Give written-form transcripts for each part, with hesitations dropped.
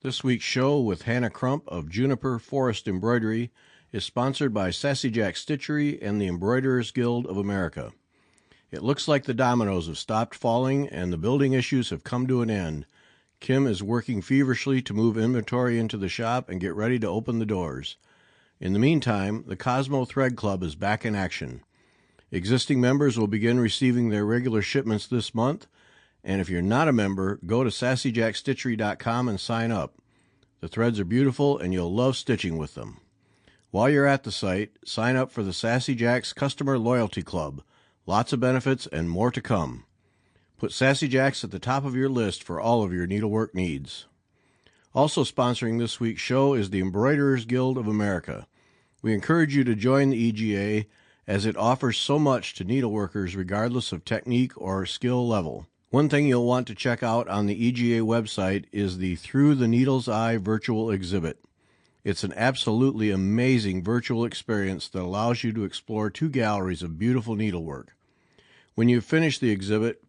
This week's show with Hannah Crump of Juniper Forest Embroidery is sponsored by Sassy Jack Stitchery and the Embroiderers Guild of America. It looks like the dominoes have stopped falling and the building issues have come to an end. Kim is working feverishly to move inventory into the shop and get ready to open the doors. In the meantime, the Cosmo Thread Club is back in action. Existing members will begin receiving their regular shipments this month, and if you're not a member, go to sassyjackstitchery.com and sign up. The threads are beautiful and you'll love stitching with them. While you're at the site, sign up for the Sassy Jacks Customer Loyalty Club. Lots of benefits and more to come. Put Sassy Jacks at the top of your list for all of your needlework needs. Also sponsoring this week's show is the Embroiderers Guild of America. We encourage you to join the EGA as it offers so much to needleworkers regardless of technique or skill level. One thing you'll want to check out on the EGA website is the Through the Needle's Eye virtual exhibit. It's an absolutely amazing virtual experience that allows you to explore 2 galleries of beautiful needlework. When you've finished the exhibit,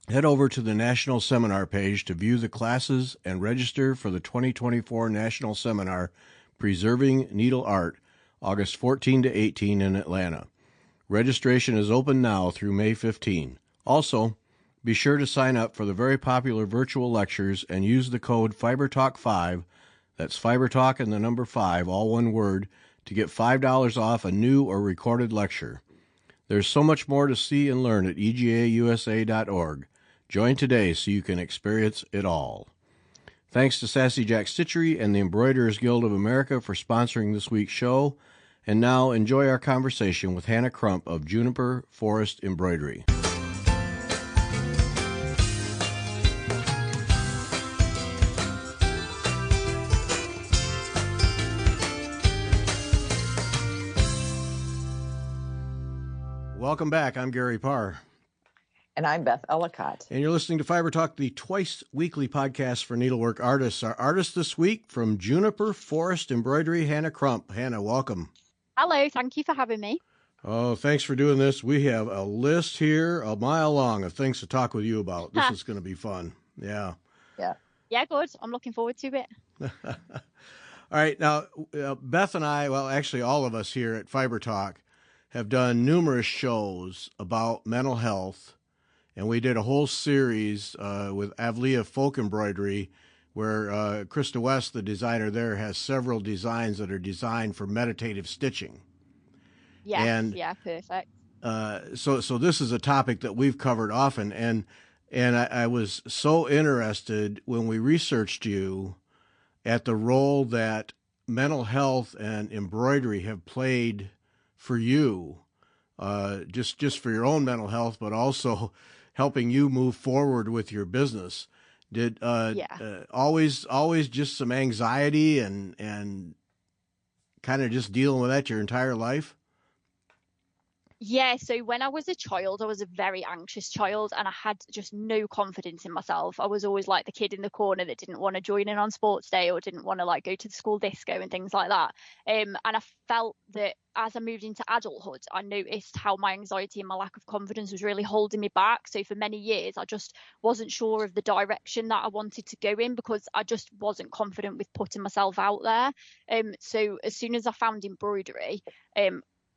head over to the National Seminar page to view the classes and register for the 2024 National Seminar, Preserving Needle Art, August 14 to 18 in Atlanta. Registration is open now through May 15. Also, be sure to sign up for the very popular virtual lectures and use the code FiberTalk5, that's FiberTalk and the number 5, all one word, to get $5 off a new or recorded lecture. There's so much more to see and learn at egausa.org. Join today so you can experience it all. Thanks to Sassy Jack Stitchery and the Embroiderers Guild of America for sponsoring this week's show. And now enjoy our conversation with Hannah Crump of Juniper Forest Embroidery. Welcome back. I'm Gary Parr. And I'm Beth Ellicott. And you're listening to Fiber Talk, the twice-weekly podcast for needlework artists. Our artist this week from Juniper Forest Embroidery, Hannah Crump. Hannah, welcome. Hello. Thank you for having me. Oh, thanks for doing this. We have a list here a mile long of things to talk with you about. This is going to be fun. Yeah. Yeah, good. I'm looking forward to it. All right. Now, Beth and I, well, actually all of us here at Fiber Talk, have done numerous shows about mental health, and we did a whole series with Avlia Folk Embroidery, where Krista West, the designer there, has several designs that are designed for meditative stitching. Yes, yeah, perfect. So this is a topic that we've covered often, and I was so interested when we researched you at the role that mental health and embroidery have played for you, just for your own mental health, but also helping you move forward with your business. Did always just some anxiety and kind of just dealing with that your entire life? Yeah, so when I was a child, I was a very anxious child and I had just no confidence in myself. I was always like the kid in the corner that didn't want to join in on sports day or didn't want to like go to the school disco and things like that. And I felt that as I moved into adulthood, I noticed how my anxiety and my lack of confidence was really holding me back. So for many years, I just wasn't sure of the direction that I wanted to go in because I just wasn't confident with putting myself out there. So as soon as I found embroidery,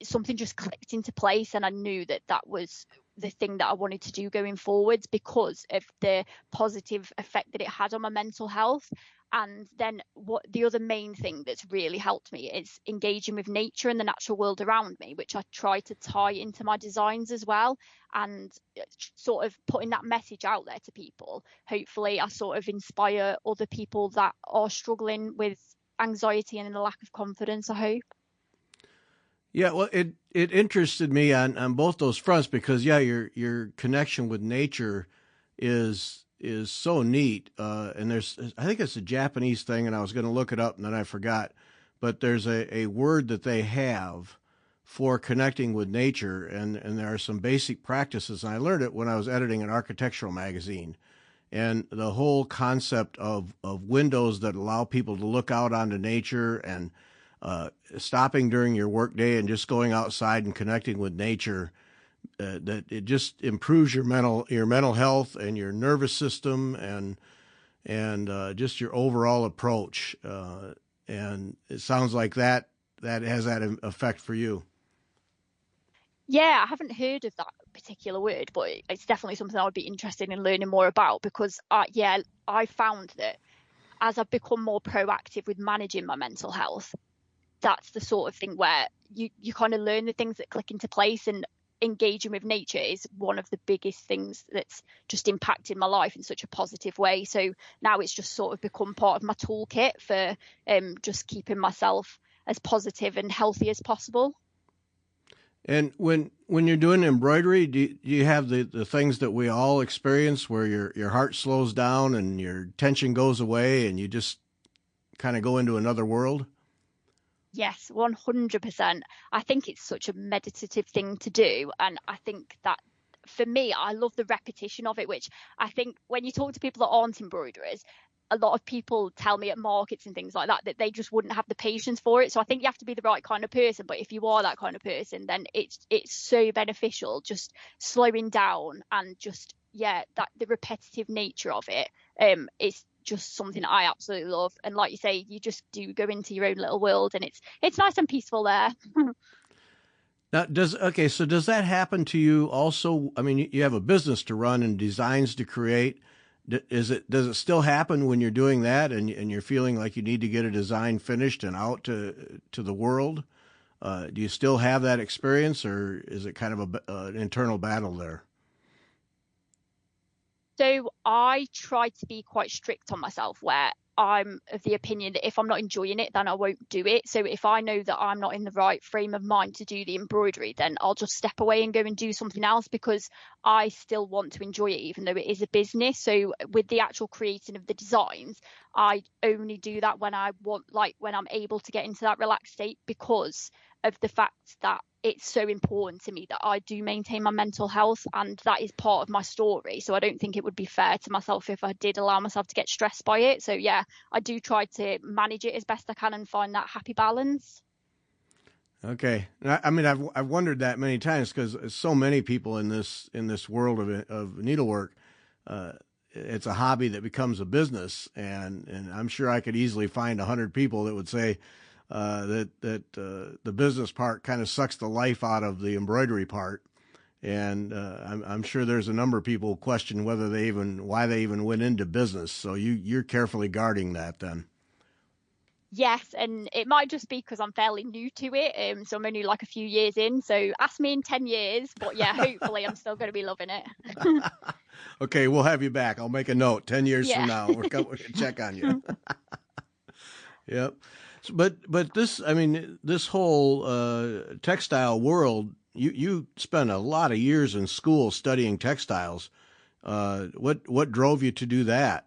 something just clicked into place and I knew that that was the thing that I wanted to do going forwards because of the positive effect that it had on my mental health. And then what the other main thing that's really helped me is engaging with nature and the natural world around me, which I try to tie into my designs as well, and sort of putting that message out there to people. Hopefully I sort of inspire other people that are struggling with anxiety and a lack of confidence, I hope. Yeah, well, it interested me on both those fronts because your connection with nature is so neat. And I think it's a Japanese thing, and I was going to look it up and then I forgot. But there's a word that they have for connecting with nature, and there are some basic practices. And I learned it when I was editing an architectural magazine. And the whole concept of windows that allow people to look out onto nature and stopping during your workday and just going outside and connecting with nature, that it just improves your mental health and your nervous system, and and just your overall approach. And it sounds like that has that effect for you. Yeah, I haven't heard of that particular word, but it's definitely something I would be interested in learning more about because, I found that as I've become more proactive with managing my mental health, that's the sort of thing where you kind of learn the things that click into place, and engaging with nature is one of the biggest things that's just impacted my life in such a positive way. So now it's just sort of become part of my toolkit for just keeping myself as positive and healthy as possible. And when you're doing embroidery, do you have the things that we all experience where your heart slows down and your tension goes away and you just kind of go into another world? Yes, 100%. I think it's such a meditative thing to do. And I think that for me, I love the repetition of it, which I think when you talk to people that aren't embroiderers, a lot of people tell me at markets and things like that that they just wouldn't have the patience for it. So I think you have to be the right kind of person. But if you are that kind of person, then it's so beneficial just slowing down and just, that the repetitive nature of it is just something I absolutely love. And like you say, you just do go into your own little world, and it's nice and peaceful there. Now, does that happen to you also? I mean, you have a business to run and designs to create. Does it still happen when you're doing that and you're feeling like you need to get a design finished and out to the world? Do you still have that experience, or is it kind of an internal battle there? So I try to be quite strict on myself, where I'm of the opinion that if I'm not enjoying it, then I won't do it. So if I know that I'm not in the right frame of mind to do the embroidery, then I'll just step away and go and do something else, because I still want to enjoy it, even though it is a business. So with the actual creating of the designs, I only do that when I want, like when I'm able to get into that relaxed state, because of the fact that it's so important to me that I do maintain my mental health, and that is part of my story. So I don't think it would be fair to myself if I did allow myself to get stressed by it. So yeah, I do try to manage it as best I can and find that happy balance. Okay, I mean, I've wondered that many times, because so many people in this world of needlework, it's a hobby that becomes a business, and I'm sure I could easily find 100 people that would say that the business part kind of sucks the life out of the embroidery part, and I'm sure there's a number of people who question why they even went into business. So you're carefully guarding that then. Yes, and it might just be because I'm fairly new to it. So I'm only like a few years in. So ask me in 10 years. But yeah, hopefully I'm still going to be loving it. Okay, we'll have you back. I'll make a note. 10 years from now, we're going to check on you. Yep. But this, I mean, this whole textile world, you spent a lot of years in school studying textiles. What drove you to do that?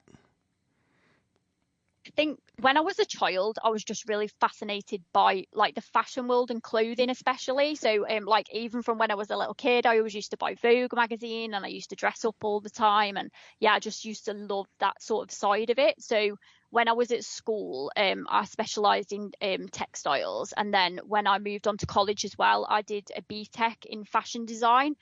I think when I was a child, I was just really fascinated by like the fashion world and clothing, especially. So like even from when I was a little kid, I always used to buy Vogue magazine, and I used to dress up all the time. And yeah, I just used to love that sort of side of it. So when I was at school, I specialised in textiles. And then when I moved on to college as well, I did a BTEC in fashion design.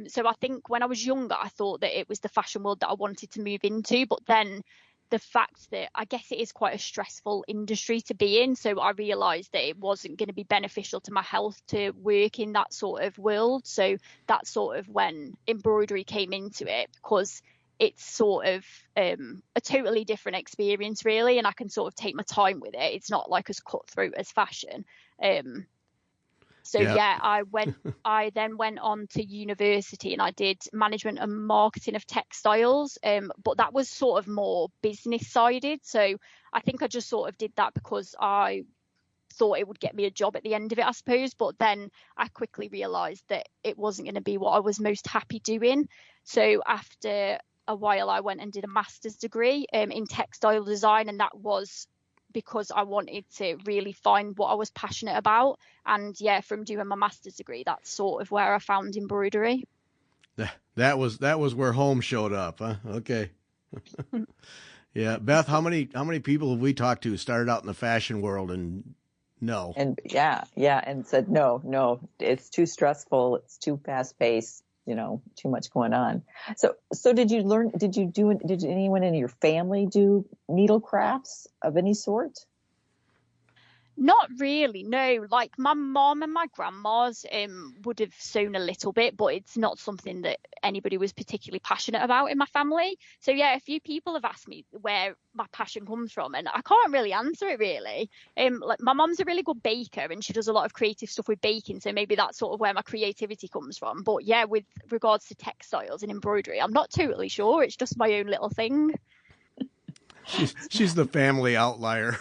So I think when I was younger, I thought that it was the fashion world that I wanted to move into. But then the fact that I guess it is quite a stressful industry to be in. So I realised that it wasn't going to be beneficial to my health to work in that sort of world. So that's sort of when embroidery came into it, because it's sort of a totally different experience, really. And I can sort of take my time with it. It's not like as cutthroat as fashion. So yeah, I then went on to university and I did management and marketing of textiles. But that was sort of more business sided. So I think I just sort of did that because I thought it would get me a job at the end of it, I suppose. But then I quickly realized that it wasn't going to be what I was most happy doing. So after a while, I went and did a master's degree in textile design, and that was because I wanted to really find what I was passionate about. And yeah, from doing my master's degree, that's sort of where I found embroidery. That was where home showed up, huh? Okay. Yeah, Beth, how many people have we talked to started out in the fashion world and no? And and said no, it's too stressful, it's too fast paced. too much going on. So did anyone in your family do needle crafts of any sort? Not really, no. Like my mom and my grandma's would have sewn a little bit, but it's not something that anybody was particularly passionate about in my family. So yeah, a few people have asked me where my passion comes from, and I can't really answer it really. Like my mom's a really good baker, and she does a lot of creative stuff with baking, so maybe that's sort of where my creativity comes from. But yeah, with regards to textiles and embroidery, I'm not totally sure. It's just my own little thing. She's the family outlier.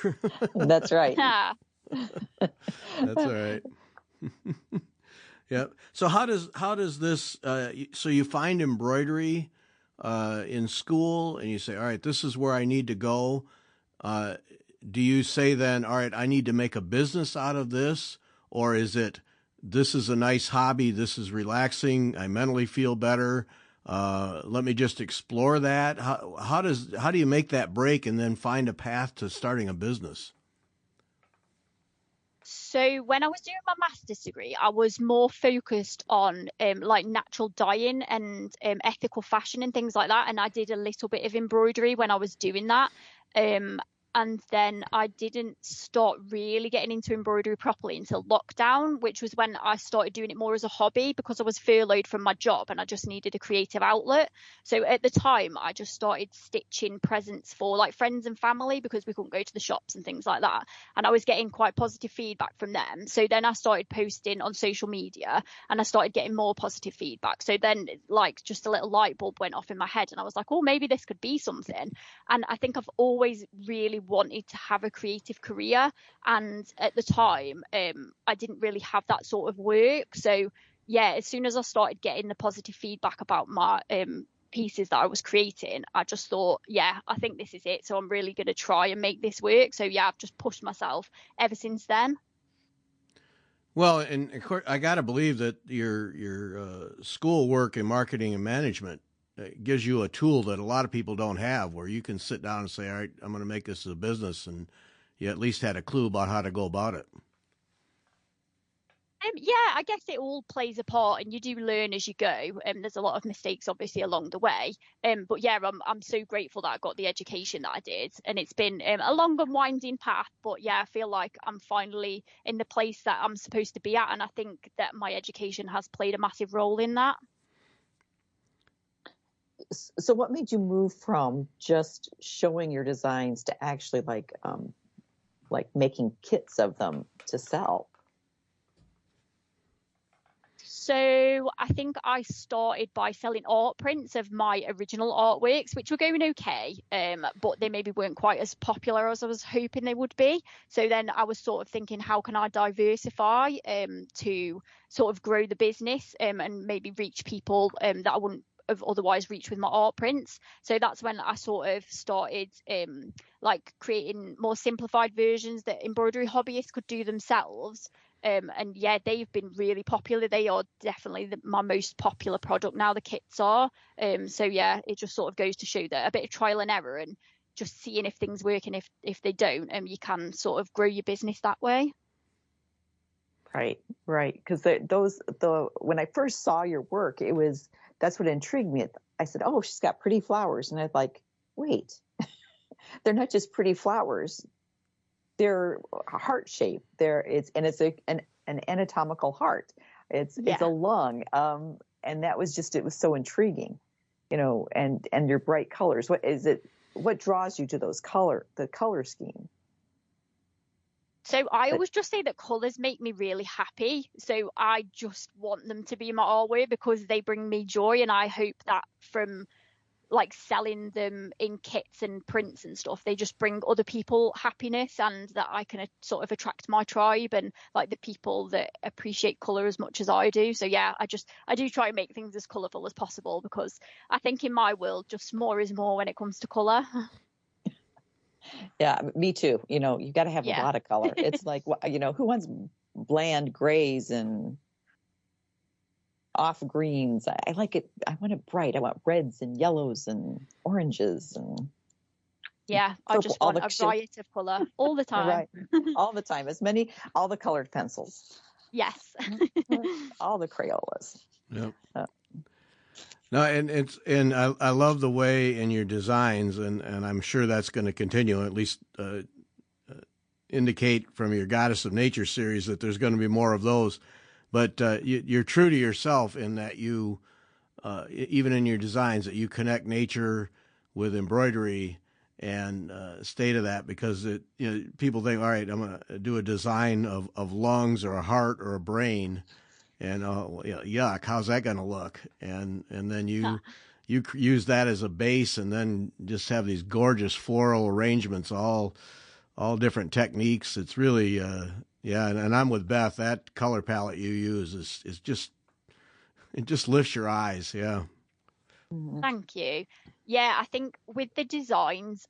That's right. Yeah. That's all right. Yeah. So how does this? So you find embroidery in school, and you say, all right, this is where I need to go. Do you say then, all right, I need to make a business out of this, or is it this is a nice hobby, this is relaxing, I mentally feel better. Let me just explore that. How do you make that break and then find a path to starting a business? So when I was doing my master's degree, I was more focused on like natural dyeing and ethical fashion and things like that. And I did a little bit of embroidery when I was doing that. And then I didn't start really getting into embroidery properly until lockdown, which was when I started doing it more as a hobby because I was furloughed from my job and I just needed a creative outlet. So at the time, I just started stitching presents for like friends and family because we couldn't go to the shops and things like that. And I was getting quite positive feedback from them. So then I started posting on social media and I started getting more positive feedback. So then like just a little light bulb went off in my head and I was like, oh, maybe this could be something. And I think I've always really wanted to have a creative career, and at the time I didn't really have that sort of work. So yeah, as soon as I started getting the positive feedback about my pieces that I was creating, I just thought, yeah, I think this is it, so I'm really going to try and make this work. So yeah, I've just pushed myself ever since then. Well, and of course, I got to believe that your school work in marketing and management gives you a tool that a lot of people don't have, where you can sit down and say, all right, I'm going to make this a business, and you at least had a clue about how to go about it. Yeah, I guess it all plays a part, and you do learn as you go. There's a lot of mistakes, obviously, along the way. But yeah, I'm so grateful that I got the education that I did, and it's been a long and winding path. But yeah, I feel like I'm finally in the place that I'm supposed to be at, and I think that my education has played a massive role in that. So what made you move from just showing your designs to actually like making kits of them to sell? So I think I started by selling art prints of my original artworks, which were going okay, but they maybe weren't quite as popular as I was hoping they would be. So then I was sort of thinking, how can I diversify to sort of grow the business and maybe reach people that I wouldn't have otherwise reached with my art prints. So that's when I sort of started like creating more simplified versions that embroidery hobbyists could do themselves. And yeah, they've been really popular. They are definitely my most popular product now, the kits are. So yeah, it just sort of goes to show that a bit of trial and error and just seeing if things work, and if they don't, you can sort of grow your business that way. Right. Because when I first saw your work, that's what intrigued me. I said, oh, she's got pretty flowers. And I was like, wait, they're not just pretty flowers. They're heart shaped. It's an anatomical heart. It's a lung. And that was it was so intriguing, and your bright colors. What draws you to the color scheme? So I always just say that colours make me really happy. So I just want them to be my artwork because they bring me joy. And I hope that from like selling them in kits and prints and stuff, they just bring other people happiness, and that I can sort of attract my tribe and like the people that appreciate colour as much as I do. So yeah, I do try and make things as colourful as possible because I think in my world, just more is more when it comes to colour. Yeah, me too. You got to have a lot of color. It's like, who wants bland grays and off greens? I like it. I want it bright. I want reds and yellows and oranges and I just want a riot of color all the time. Right, all the time. All the colored pencils. Yes. All the Crayolas. Yep. No, I love the way in your designs, and I'm sure that's going to continue. At least indicate from your Goddess of Nature series that there's going to be more of those. But you're true to yourself in that you, even in your designs, that you connect nature with embroidery and stay to that, because people think, all right, I'm going to do a design of lungs or a heart or a brain. And yuck, how's that going to look? And then you use that as a base, and then just have these gorgeous floral arrangements, all different techniques. It's really and I'm with Beth. That color palette you use is just, it just lifts your eyes. Yeah. Thank you. Yeah, I think with the designs,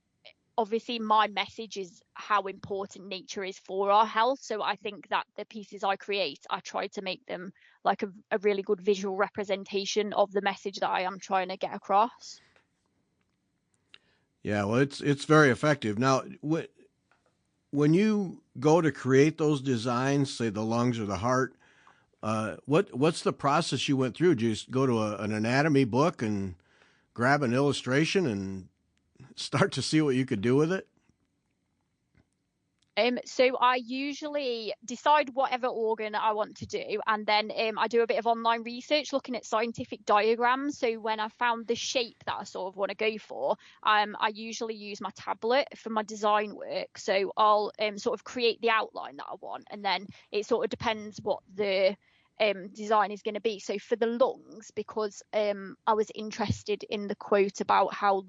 obviously my message is how important nature is for our health. So I think that the pieces I create, I try to make them like a really good visual representation of the message that I am trying to get across. Yeah, well, it's very effective. Now, when you go to create those designs, say the lungs or the heart, what's the process you went through? Did you just go to an anatomy book and grab an illustration and start to see what you could do with it? So I usually decide whatever organ I want to do, and then I do a bit of online research looking at scientific diagrams. So when I found the shape that I sort of want to go for, I usually use my tablet for my design work. So I'll sort of create the outline that I want, and then it sort of depends what the design is going to be. So for the lungs, because I was interested in the quote about how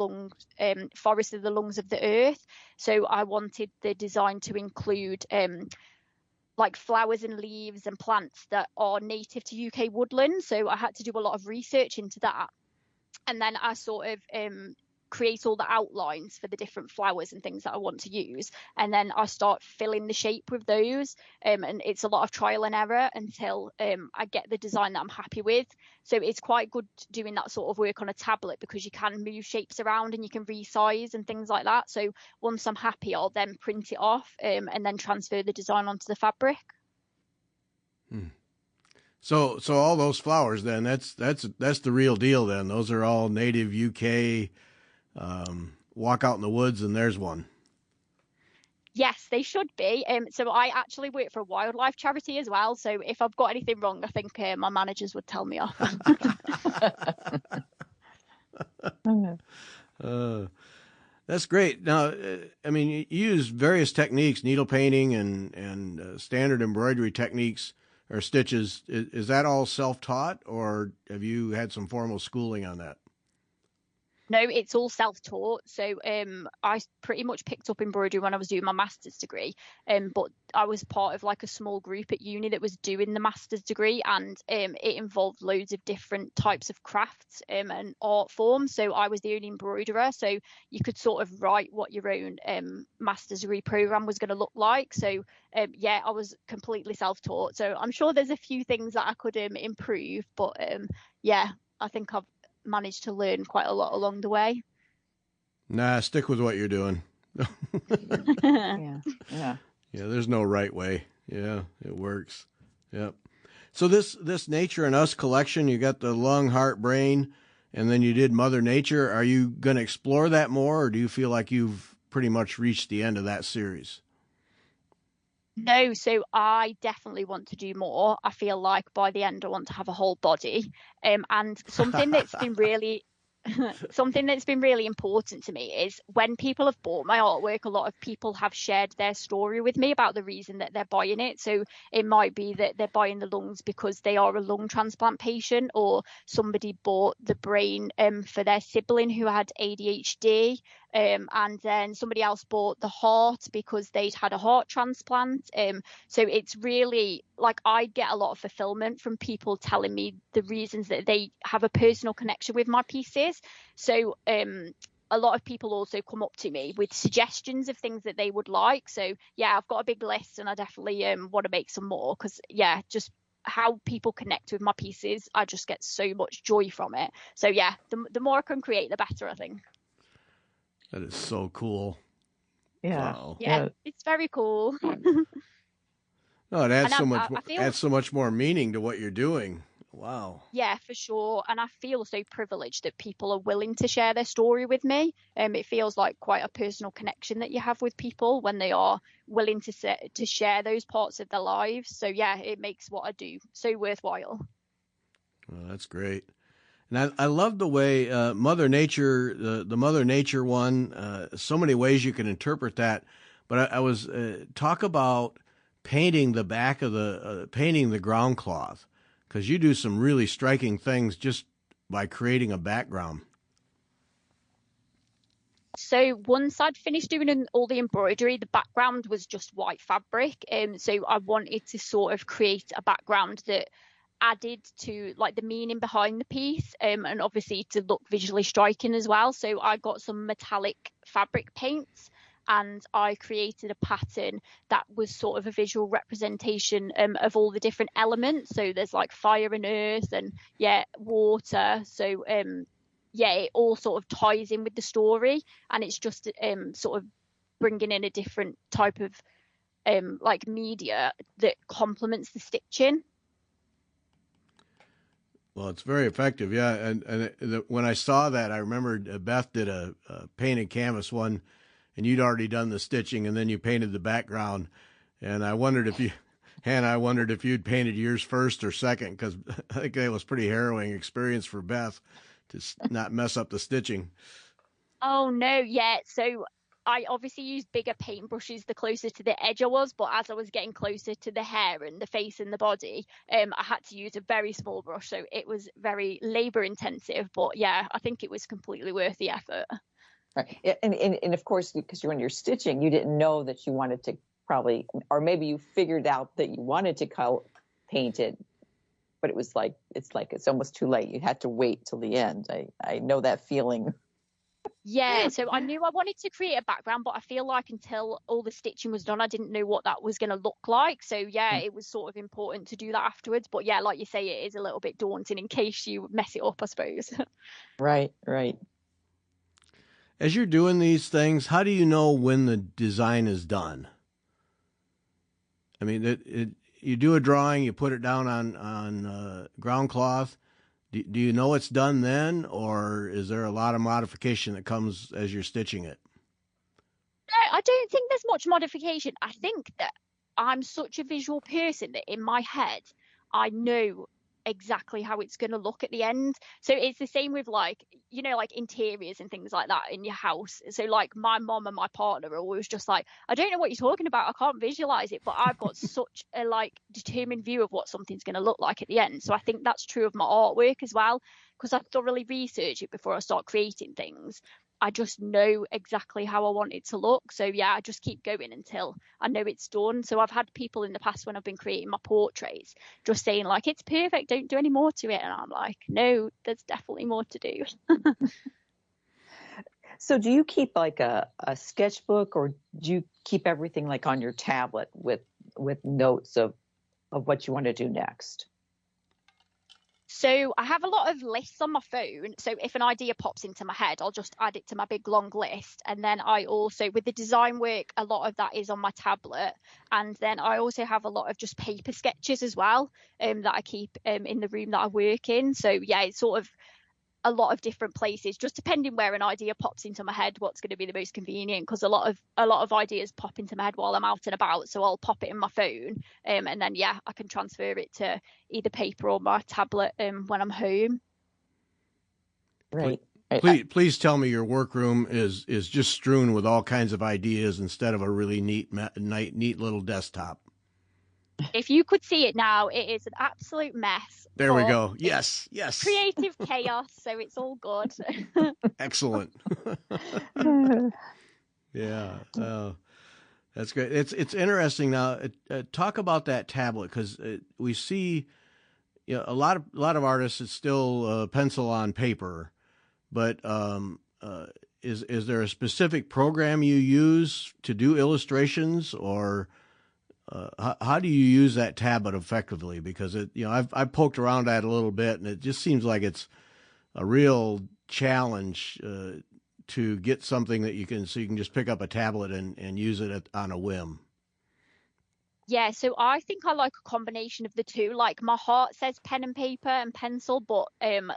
forests are the lungs of the earth, so I wanted the design to include like flowers and leaves and plants that are native to UK woodland. So I had to do a lot of research into that, and then I sort of create all the outlines for the different flowers and things that I want to use, and then I start filling the shape with those, and it's a lot of trial and error until I get the design that I'm happy with. So it's quite good doing that sort of work on a tablet, because you can move shapes around and you can resize and things like that. So once I'm happy, I'll then print it off and then transfer the design onto the fabric. So all those flowers, then that's the real deal. Then those are all native UK. Walk out in the woods and there's one. Yes, they should be. So I actually work for a wildlife charity as well. So if I've got anything wrong, I think my managers would tell me off. That's great. Now, I mean, you use various techniques, needle painting and standard embroidery techniques or stitches. Is that all self-taught, or have you had some formal schooling on that? No, it's all self-taught. So I pretty much picked up embroidery when I was doing my master's degree. But I was part of like a small group at uni that was doing the master's degree, and it involved loads of different types of crafts and art forms. So I was the only embroiderer. So you could sort of write what your own master's degree program was going to look like. So yeah, I was completely self-taught. So I'm sure there's a few things that I could improve, but yeah, I think I've managed to learn quite a lot along the way. Nah, stick with what you're doing. Yeah. There's no right way. Yeah, it works. Yep. So this Nature and Us collection, you got the lung, heart, brain, and then you did Mother Nature. Are you going to explore that more, or do you feel like you've pretty much reached the end of that series? No, so I definitely want to do more. I feel like by the end I want to have a whole body. And something that's been really important to me is when people have bought my artwork, a lot of people have shared their story with me about the reason that they're buying it. So it might be that they're buying the lungs because they are a lung transplant patient, or somebody bought the brain for their sibling who had ADHD. And then somebody else bought the heart because they'd had a heart transplant. So it's really like I get a lot of fulfillment from people telling me the reasons that they have a personal connection with my pieces. So a lot of people also come up to me with suggestions of things that they would like. So yeah, I've got a big list, and I definitely want to make some more, because yeah, just how people connect with my pieces, I just get so much joy from it. So yeah, the more I can create, the better, I think. That is so cool. Yeah. Wow. Yeah, it's very cool. No, it adds And adds so much more meaning to what you're doing. Wow. Yeah, for sure. And I feel so privileged that people are willing to share their story with me. It feels like quite a personal connection that you have with people when they are willing to share those parts of their lives. So yeah, it makes what I do so worthwhile. Well, that's great. And I love the way Mother Nature, the Mother Nature one, so many ways you can interpret that. But I was talk about painting the back of painting the ground cloth, because you do some really striking things just by creating a background. So once I'd finished doing all the embroidery, the background was just white fabric. So I wanted to sort of create a background that added to like the meaning behind the piece, and obviously to look visually striking as well. So I got some metallic fabric paints and I created a pattern that was sort of a visual representation of all the different elements. So there's like fire and earth and water. So it all sort of ties in with the story, and it's just sort of bringing in a different type of like media that complements the stitching. Well, it's very effective, yeah. And when I saw that, I remembered Beth did a painted canvas one, and you'd already done the stitching, and then you painted the background. And I wondered if you, Hannah, I wondered if you'd painted yours first or second, because I think that was pretty harrowing experience for Beth to not mess up the stitching. Oh no, yeah. So I obviously used bigger paintbrushes the closer to the edge I was, but as I was getting closer to the hair and the face and the body, I had to use a very small brush. So it was very labor intensive, but yeah, I think it was completely worth the effort. Right. And of course, because when you're stitching, you didn't know that you wanted to probably, or maybe you figured out that you wanted to paint it, but it's almost too late. You had to wait till the end. I know that feeling. Yeah, so I knew I wanted to create a background, but I feel like until all the stitching was done, I didn't know what that was going to look like. So yeah, it was sort of important to do that afterwards. But yeah, like you say, it is a little bit daunting in case you mess it up, I suppose. Right, right. As you're doing these things, how do you know when the design is done? I mean, you do a drawing, you put it down on ground cloth. Do you know it's done then, or is there a lot of modification that comes as you're stitching it? No, I don't think there's much modification. I think that I'm such a visual person that in my head, I know exactly how it's going to look at the end. So it's the same with like, like interiors and things like that in your house. So like my mom and my partner are always just like, I don't know what you're talking about. I can't visualize it, but I've got such a like determined view of what something's going to look like at the end. So I think that's true of my artwork as well, because I thoroughly research it before I start creating things. I just know exactly how I want it to look. So yeah, I just keep going until I know it's done. So I've had people in the past when I've been creating my portraits just saying like, it's perfect, don't do any more to it. And I'm like, no, there's definitely more to do. So do you keep like a sketchbook, or do you keep everything like on your tablet with notes of what you want to do next? So I have a lot of lists on my phone. So if an idea pops into my head, I'll just add it to my big long list. And then I also, with the design work, a lot of that is on my tablet. And then I also have a lot of just paper sketches as well, that I keep in the room that I work in. So yeah, it's sort of a lot of different places, just depending where an idea pops into my head, what's going to be the most convenient, because a lot of ideas pop into my head while I'm out and about, so I'll pop it in my phone, and then I can transfer it to either paper or my tablet when I'm home. Right. Please tell me your workroom is just strewn with all kinds of ideas instead of a really neat little desktop. If you could see it now, it is an absolute mess. There we go. Yes. Creative chaos, so it's all good. Excellent. Yeah. That's great. It's interesting now. Talk about that tablet, because we see, a lot of artists, it's still pencil on paper, but is there a specific program you use to do illustrations, or how do you use that tablet effectively? Because I've poked around at it a little bit, and it just seems like it's a real challenge to get something that you can just pick up a tablet and use it on a whim. Yeah, so I think I like a combination of the two. Like my heart says pen and paper and pencil, but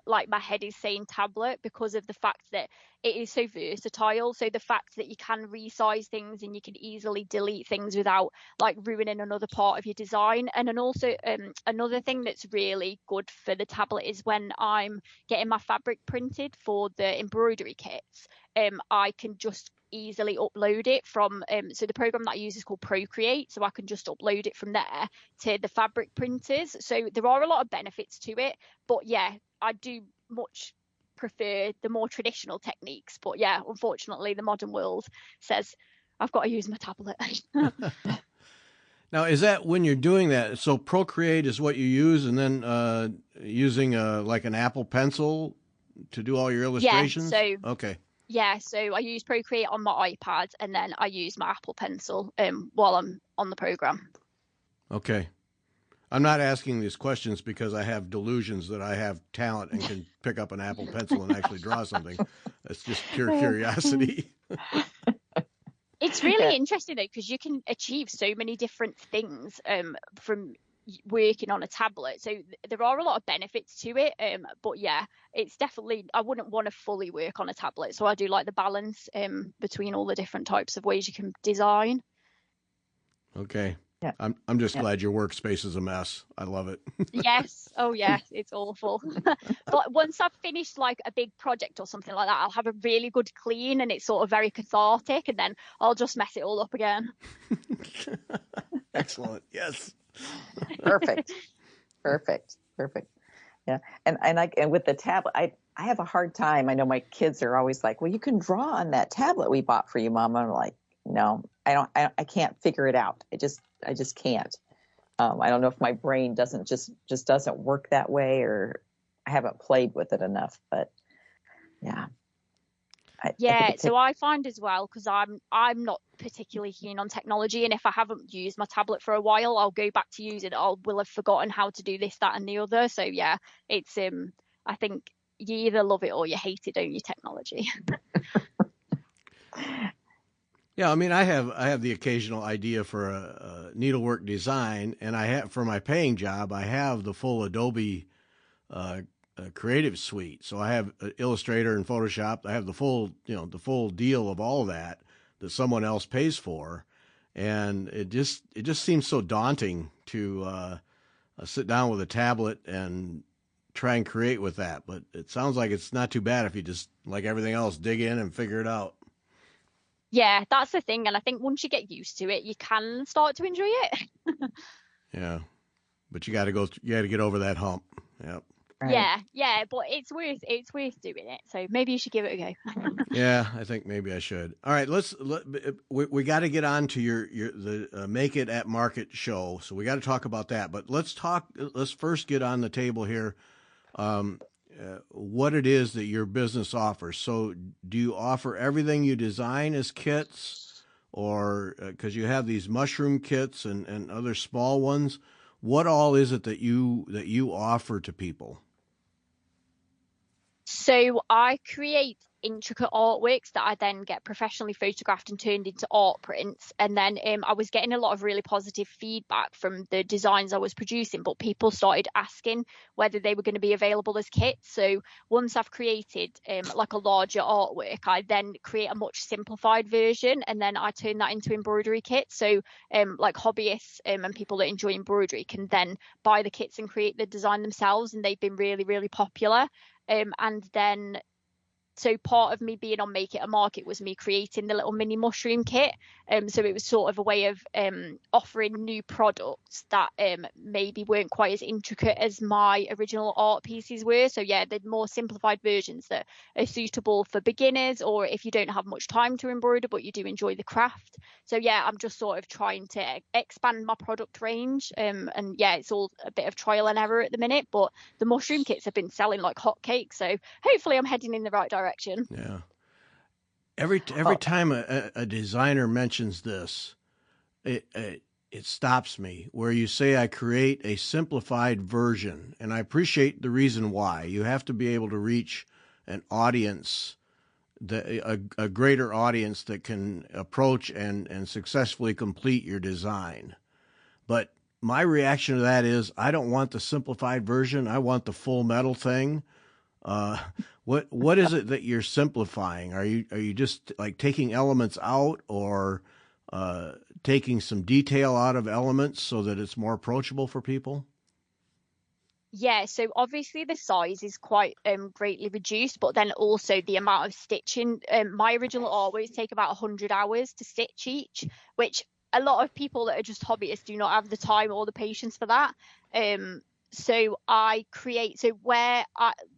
like my head is saying tablet because of the fact that it is so versatile. So the fact that you can resize things and you can easily delete things without like ruining another part of your design. And then also another thing that's really good for the tablet is when I'm getting my fabric printed for the embroidery kits, I can just easily upload it from so the program that I use is called Procreate, so I can just upload it from there to the fabric printers. So there are a lot of benefits to it, but yeah, I do much prefer the more traditional techniques. But yeah, unfortunately the modern world says I've got to use my tablet. Now, is that when you're doing that? So Procreate is what you use, and then using like an Apple Pencil to do all your illustrations? Yeah, so okay. Yeah, so I use Procreate on my iPad and then I use my Apple Pencil while I'm on the program. Okay. I'm not asking these questions because I have delusions that I have talent and can pick up an Apple Pencil and actually draw something. It's just pure curiosity. It's really interesting though, because you can achieve so many different things from working on a tablet. So there are a lot of benefits to it. But yeah, it's definitely, I wouldn't want to fully work on a tablet. So I do like the balance between all the different types of ways you can design. Okay. Yeah. I'm just glad your workspace is a mess. I love it. Yes. Oh yeah, it's awful. But once I've finished like a big project or something like that, I'll have a really good clean and it's sort of very cathartic, and then I'll just mess it all up again. Excellent. Yes. Perfect. Yeah. And with the tablet, I have a hard time. I know my kids are always like, well, you can draw on that tablet we bought for you, Mama. I'm like, no, I can't figure it out. I just can't. I don't know if my brain doesn't work that way, or I haven't played with it enough, but yeah. I find as well, because I'm not particularly keen on technology, and if I haven't used my tablet for a while, I'll go back to use it. I will have forgotten how to do this, that, and the other. So yeah, it's I think you either love it or you hate it, don't you? Technology. Yeah, I mean, I have the occasional idea for a needlework design, and I have for my paying job, I have the full Adobe Creative Suite. So I have Illustrator and Photoshop. I have the full deal of all that someone else pays for, and it just seems so daunting to sit down with a tablet and try and create with that. But it sounds like it's not too bad if you just, like everything else, dig in and figure it out. Yeah, that's the thing, and I think once you get used to it, you can start to enjoy it. Yeah, but you got to get over that hump. Yep. Right. Yeah, but it's worth doing it. So maybe you should give it a go. Yeah, I think maybe I should. All right, we got to get on to the Make It at Market show. So we got to talk about that. But let's first get on the table here what it is that your business offers. So do you offer everything you design as kits, or because you have these mushroom kits and other small ones? What all is it that you offer to people? So I create intricate artworks that I then get professionally photographed and turned into art prints. And then I was getting a lot of really positive feedback from the designs I was producing, but people started asking whether they were going to be available as kits. So once I've created like a larger artwork, I then create a much simplified version, and then I turn that into embroidery kits. So like hobbyists and people that enjoy embroidery can then buy the kits and create the design themselves, and they've been really, really popular. And then so part of me being on Make It a Market was me creating the little mini mushroom kit. So it was sort of a way of offering new products that maybe weren't quite as intricate as my original art pieces were. So yeah, the more simplified versions that are suitable for beginners, or if you don't have much time to embroider but you do enjoy the craft. So yeah, I'm just sort of trying to expand my product range. And yeah, it's all a bit of trial and error at the minute, but the mushroom kits have been selling like hotcakes. So hopefully I'm heading in the right direction. Yeah. Every time a designer mentions this, it stops me. Where you say I create a simplified version, and I appreciate the reason why. You have to be able to reach an audience, a greater audience that can approach and successfully complete your design. But my reaction to that is I don't want the simplified version. I want the full metal thing. Uh, what is it that you're simplifying? Are you just like taking elements out, or taking some detail out of elements so that it's more approachable for people? Yeah, so obviously the size is quite greatly reduced, but then also the amount of stitching. My original artworks take about 100 hours to stitch each, which a lot of people that are just hobbyists do not have the time or the patience for that. So where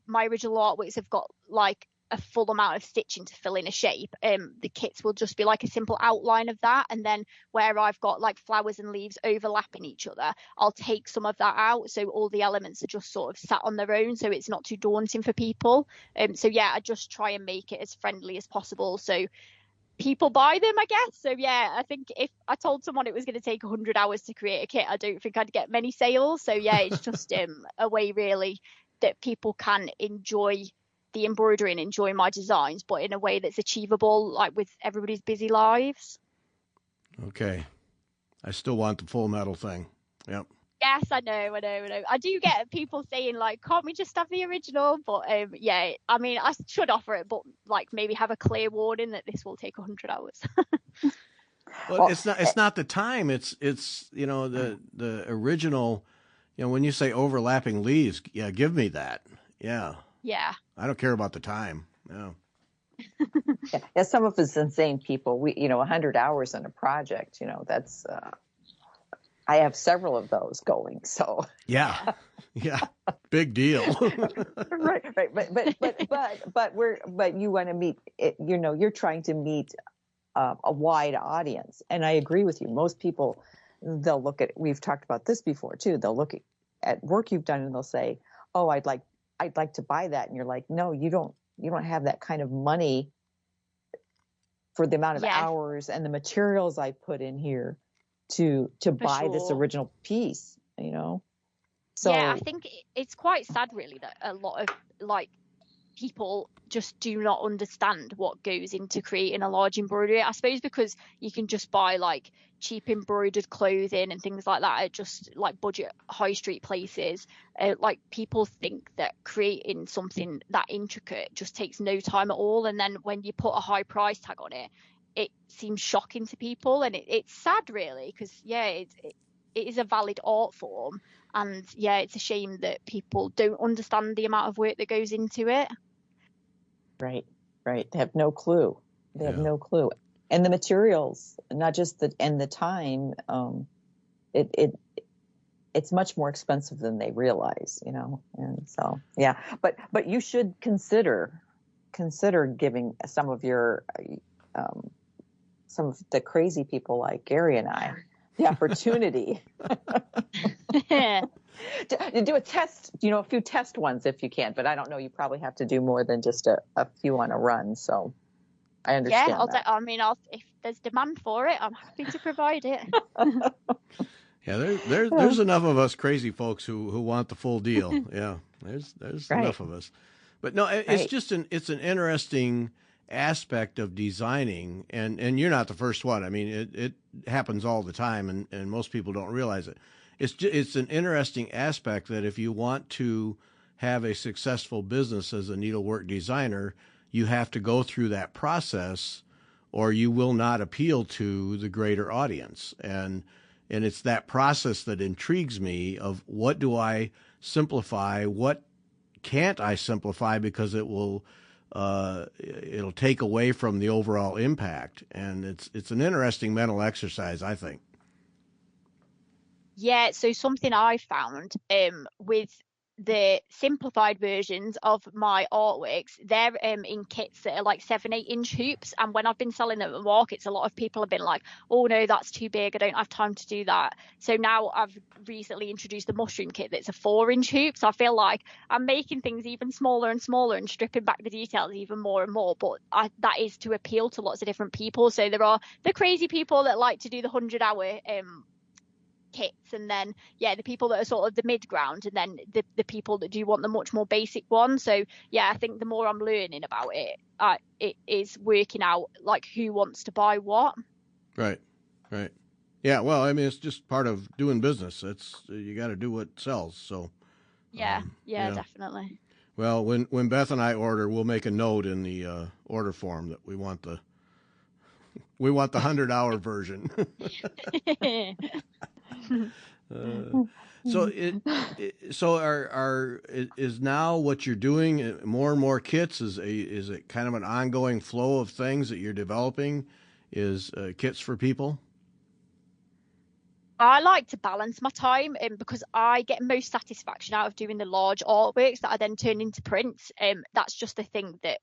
my original artworks have got like a full amount of stitching to fill in a shape, the kits will just be like a simple outline of that. And then where I've got like flowers and leaves overlapping each other, I'll take some of that out, so all the elements are just sort of sat on their own, so it's not too daunting for people. So yeah, I just try and make it as friendly as possible so people buy them, I guess. So yeah, I think if I told someone it was going to take 100 hours to create a kit, I don't think I'd get many sales. So yeah, it's just a way really that people can enjoy the embroidery and enjoy my designs, but in a way that's achievable, like with everybody's busy lives. Okay. I still want the full metal thing. Yep. Yes, I know. I do get people saying like, can't we just have the original? But yeah, I mean, I should offer it, but like maybe have a clear warning that this will take 100 hours. Well, it's not the time. It's the original. When you say overlapping leaves, yeah, give me that. Yeah. Yeah. I don't care about the time. Yeah. Yeah, some of us insane people, 100 hours on a project, that's, I have several of those going. So yeah, big deal. right. But you want to meet, you're trying to meet a wide audience. And I agree with you. Most people, they'll look at, we've talked about this before too. They'll look at work you've done and they'll say, oh, I'd like to buy that. And you're like, no, you don't have that kind of money for the amount of hours and the materials I put in here to buy this original piece, So yeah, I think it's quite sad really that a lot of like people just do not understand what goes into creating a large embroidery. I suppose because you can just buy like cheap embroidered clothing and things like that at just like budget high street places. Like people think that creating something that intricate just takes no time at all, and then when you put a high price tag on it, it seems shocking to people, and it's sad really, because it is a valid art form, and yeah, it's a shame that people don't understand the amount of work that goes into it. Right. They have no clue. No clue. And the materials, not just the time, it's much more expensive than they realize, And so, yeah. But you should consider giving some of your some of the crazy people like Gary and I the opportunity to do a test, a few test ones if you can. But I don't know, you probably have to do more than just a few on a run. So I understand. Yeah, if there's demand for it, I'm happy to provide it. Yeah, there's enough of us crazy folks who want the full deal. Yeah, there's enough of us. But no, it's just it's an interesting aspect of designing, and you're not the first one. I mean, it happens all the time, and most people don't realize it. It's an interesting aspect that if you want to have a successful business as a needlework designer, you have to go through that process, or you will not appeal to the greater audience. And it's that process that intrigues me of what do I simplify, what can't I simplify because it will it'll take away from the overall impact. And it's an interesting mental exercise, I think. Yeah, so something I found with the simplified versions of my artworks, they're in kits that are like 7-8 inch hoops, and when I've been selling them at markets, a lot of people have been like, oh no, that's too big, I don't have time to do that. So now I've recently introduced the mushroom kit that's a 4-inch hoop, so I feel like I'm making things even smaller and smaller and stripping back the details even more and more, but that is to appeal to lots of different people. So there are the crazy people that like to do the 100-hour kits, and then the people that are sort of the mid ground, and then the people that do want the much more basic one. So yeah, I think the more I'm learning about it, it is working out like who wants to buy what. Right. Yeah, well, I mean, it's just part of doing business. It's you got to do what sells. So, Yeah, yeah. definitely. Well, when Beth and I order, we'll make a note in the order form that we want the 100-hour version. So is now what you're doing more and more kits? Is it kind of an ongoing flow of things that you're developing? Is kits for people? I like to balance my time because I get most satisfaction out of doing the large artworks that I then turn into prints. That's just the thing that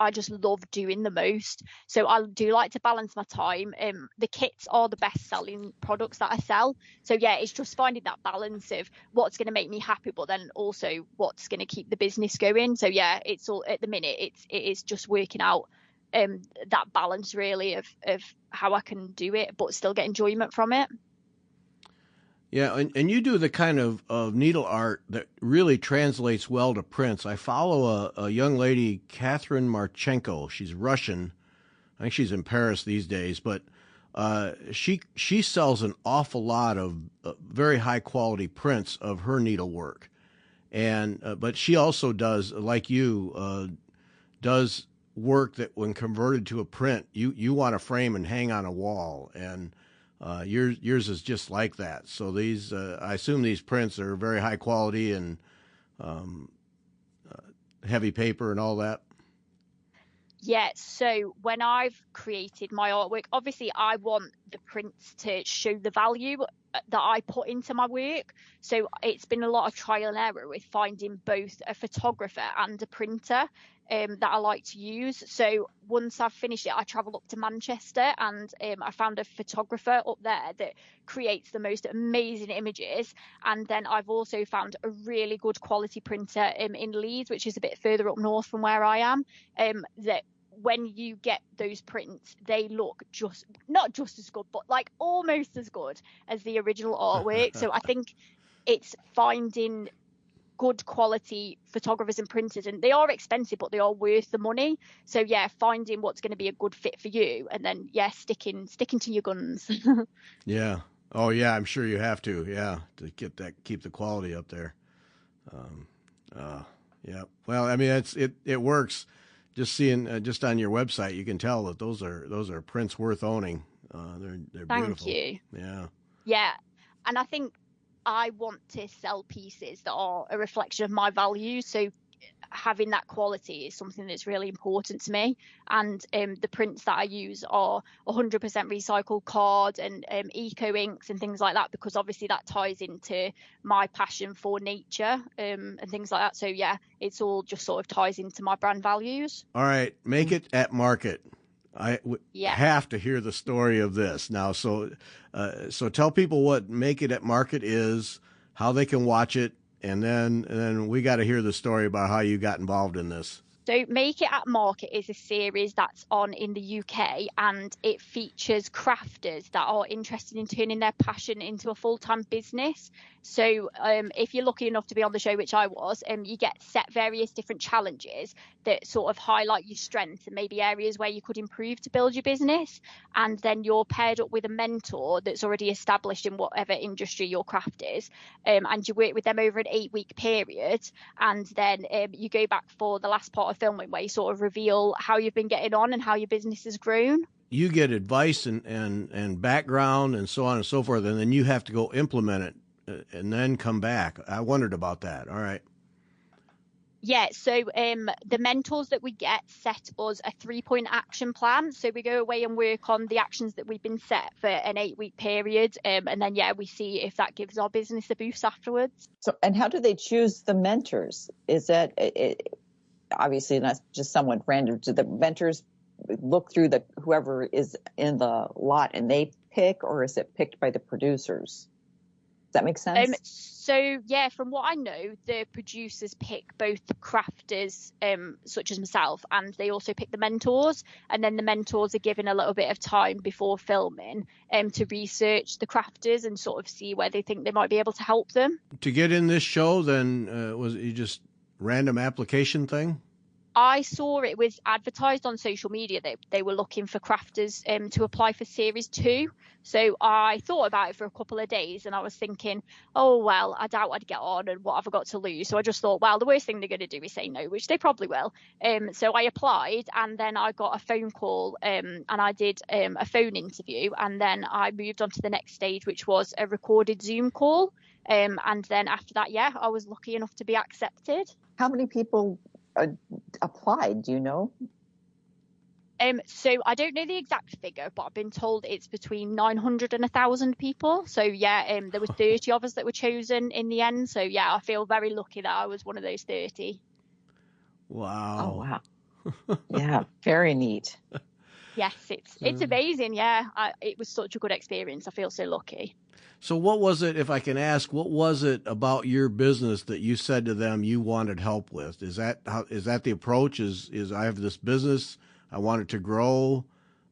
I just love doing the most. So I do like to balance my time. The kits are the best selling products that I sell. So yeah, it's just finding that balance of what's going to make me happy, but then also what's going to keep the business going. So yeah, it's all at the minute. It is just working out that balance really of how I can do it but still get enjoyment from it. Yeah, and you do the kind of needle art that really translates well to prints. I follow a young lady, Catherine Marchenko. She's Russian. I think she's in Paris these days, but she sells an awful lot of very high quality prints of her needlework, and but she also does, like you, does work that when converted to a print, you want to frame and hang on a wall, and yours is just like that. So these, I assume these prints are very high quality and heavy paper and all that. Yeah, so when I've created my artwork, obviously I want the prints to show the value that I put into my work. So it's been a lot of trial and error with finding both a photographer and a printer that I like to use. So once I've finished it, I travel up to Manchester and I found a photographer up there that creates the most amazing images. And then I've also found a really good quality printer in Leeds, which is a bit further up north from where I am, that when you get those prints, they look just not just as good, but like almost as good as the original artwork. So I think it's finding good quality photographers and printers, and they are expensive, but they are worth the money. So yeah, finding what's going to be a good fit for you, and then yeah, sticking to your guns. Yeah. Oh yeah, I'm sure you have to. Yeah, to keep the quality up there. Yeah. Well, I mean, it works. Just seeing just on your website, you can tell that those are prints worth owning. They're beautiful. Thank you. Yeah. Yeah, and I think I want to sell pieces that are a reflection of my values. So having that quality is something that's really important to me. And the prints that I use are 100% recycled card and eco inks and things like that, because obviously that ties into my passion for nature and things like that. So yeah, it's all just sort of ties into my brand values. All right, make it at market. Have to hear the story of this now. So tell people what Make It at Market is, how they can watch it, and then we got to hear the story about how you got involved in this. So Make It at Market is a series that's on in the UK, and it features crafters that are interested in turning their passion into a full-time business. So if you're lucky enough to be on the show, which I was, you get set various different challenges that sort of highlight your strengths and maybe areas where you could improve to build your business. And then you're paired up with a mentor that's already established in whatever industry your craft is. And you work with them over an 8-week period. And then you go back for the last part of filming where you sort of reveal how you've been getting on and how your business has grown. You get advice and background and so on and so forth, and then you have to go implement it and then come back. I wondered about that. All right. Yeah, so the mentors that we get set us a 3-point action plan. So we go away and work on the actions that we've been set for an 8-week period. And then, yeah, we see if that gives our business a boost afterwards. So, and how do they choose the mentors? Is that obviously not just someone random? Do the mentors look through whoever is in the lot and they pick, or is it picked by the producers? Does that make sense? So yeah, from what I know, the producers pick both the crafters, such as myself, and they also pick the mentors. And then the mentors are given a little bit of time before filming to research the crafters and sort of see where they think they might be able to help them. To get in this show, then was it just random application thing? I saw it was advertised on social media that they were looking for crafters to apply for Series 2. So I thought about it for a couple of days and I was thinking, oh, well, I doubt I'd get on and what have I got to lose? So I just thought, well, the worst thing they're going to do is say no, which they probably will. So I applied and then I got a phone call and I did a phone interview. And then I moved on to the next stage, which was a recorded Zoom call. And then after that, yeah, I was lucky enough to be accepted. How many people applied? Do you know? So I don't know the exact figure, but I've been told it's between 900 and 1,000 people. So yeah, there were 30 of us that were chosen in the end. So yeah, I feel very lucky that I was one of those 30. Wow. Oh wow. Yeah, very neat. Yes, it's amazing. Yeah, it was such a good experience. I feel so lucky. So what was it, if I can ask, what was it about your business that you said to them you wanted help with? Is that the approach? Is I have this business, I want it to grow,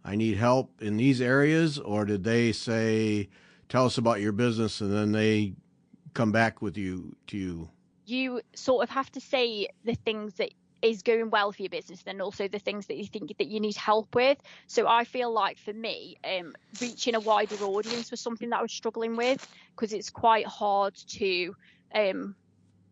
I need help in these areas? Or did they say, tell us about your business, and then they come back with you? You sort of have to say the things that is going well for your business, then also the things that you think that you need help with. So I feel like for me, reaching a wider audience was something that I was struggling with, because it's quite hard to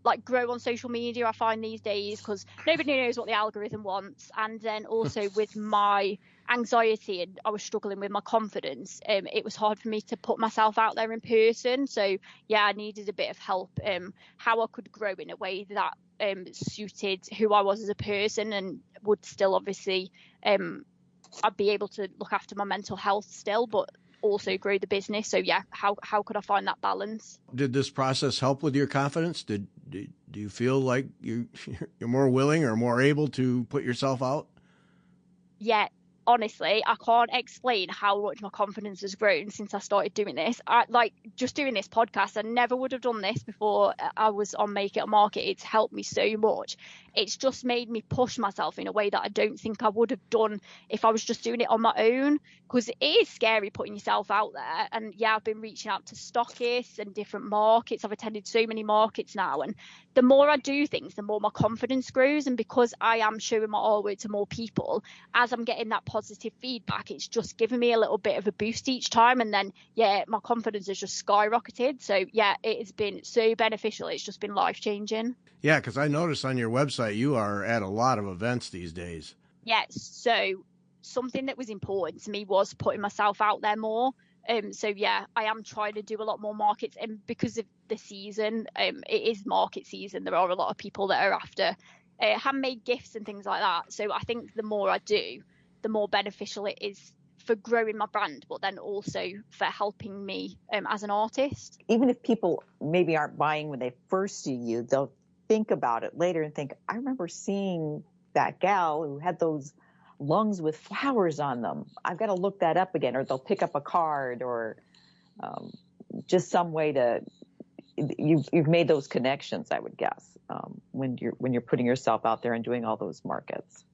like grow on social media, I find these days, because nobody knows what the algorithm wants. And then also with my anxiety, and I was struggling with my confidence, it was hard for me to put myself out there in person. So yeah, I needed a bit of help how I could grow in a way that suited who I was as a person, and would still obviously I'd be able to look after my mental health still, but also grow the business. So yeah, how could I find that balance? Did this process help with your confidence? Do you feel like you're more willing or more able to put yourself out? Yeah, honestly, I can't explain how much my confidence has grown since I started doing this. Like just doing this podcast, I never would have done this before I was on Make It a Market. It's helped me so much. It's just made me push myself in a way that I don't think I would have done if I was just doing it on my own, because it is scary putting yourself out there. And yeah, I've been reaching out to stockists and different markets. I've attended so many markets now, and the more I do things, the more my confidence grows. And because I am showing my artwork to more people, as I'm getting that positive feedback, it's just giving me a little bit of a boost each time. And then yeah, my confidence has just skyrocketed. So yeah, it has been so beneficial. It's just been life-changing. Yeah, because I noticed on your website you are at a lot of events these days. Yeah, so something that was important to me was putting myself out there more. So yeah, I am trying to do a lot more markets, and because of the season, it is market season. There are a lot of people that are after handmade gifts and things like that. So I think the more I do, the more beneficial it is for growing my brand, but then also for helping me as an artist. Even if people maybe aren't buying when they first see you, they'll think about it later and think, I remember seeing that gal who had those lungs with flowers on them. I've got to look that up again. Or they'll pick up a card, or just some way to, you've made those connections, I would guess, when you're putting yourself out there and doing all those markets.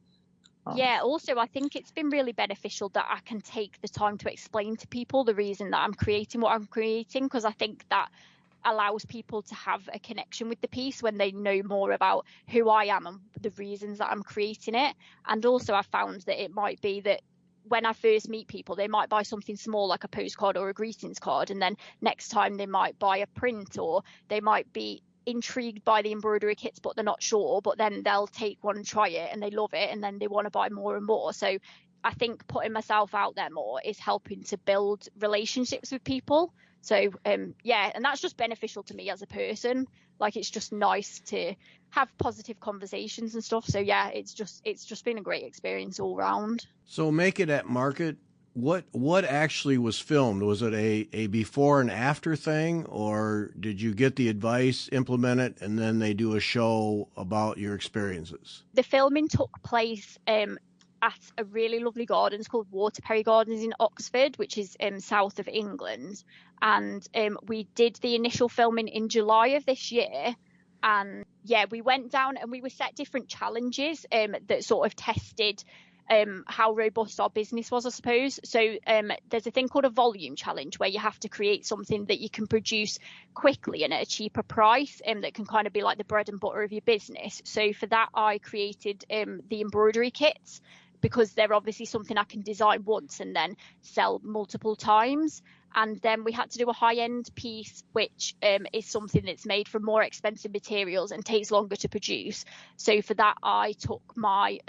Yeah, also I think it's been really beneficial that I can take the time to explain to people the reason that I'm creating what I'm creating, because I think that allows people to have a connection with the piece when they know more about who I am and the reasons that I'm creating it. And also I found that it might be that when I first meet people, they might buy something small like a postcard or a greetings card, and then next time they might buy a print, or they might be intrigued by the embroidery kits but they're not sure, but then they'll take one and try it and they love it, and then they want to buy more and more. So I think putting myself out there more is helping to build relationships with people. So yeah, and that's just beneficial to me as a person. Like, it's just nice to have positive conversations and stuff. So yeah, it's just been a great experience all round. So Make It at Market, what actually was filmed? Was it a before and after thing, or did you get the advice, implement it, and then they do a show about your experiences? The filming took place at a really lovely gardens called Waterperry Gardens in Oxford, which is south of England. And we did the initial filming in July of this year. And yeah, we went down and we were set different challenges that sort of tested how robust our business was, I suppose. So there's a thing called a volume challenge, where you have to create something that you can produce quickly and at a cheaper price, that can kind of be like the bread and butter of your business. So for that, I created the embroidery kits, because they're obviously something I can design once and then sell multiple times. And then we had to do a high-end piece, which is something that's made from more expensive materials and takes longer to produce. So for that, I took my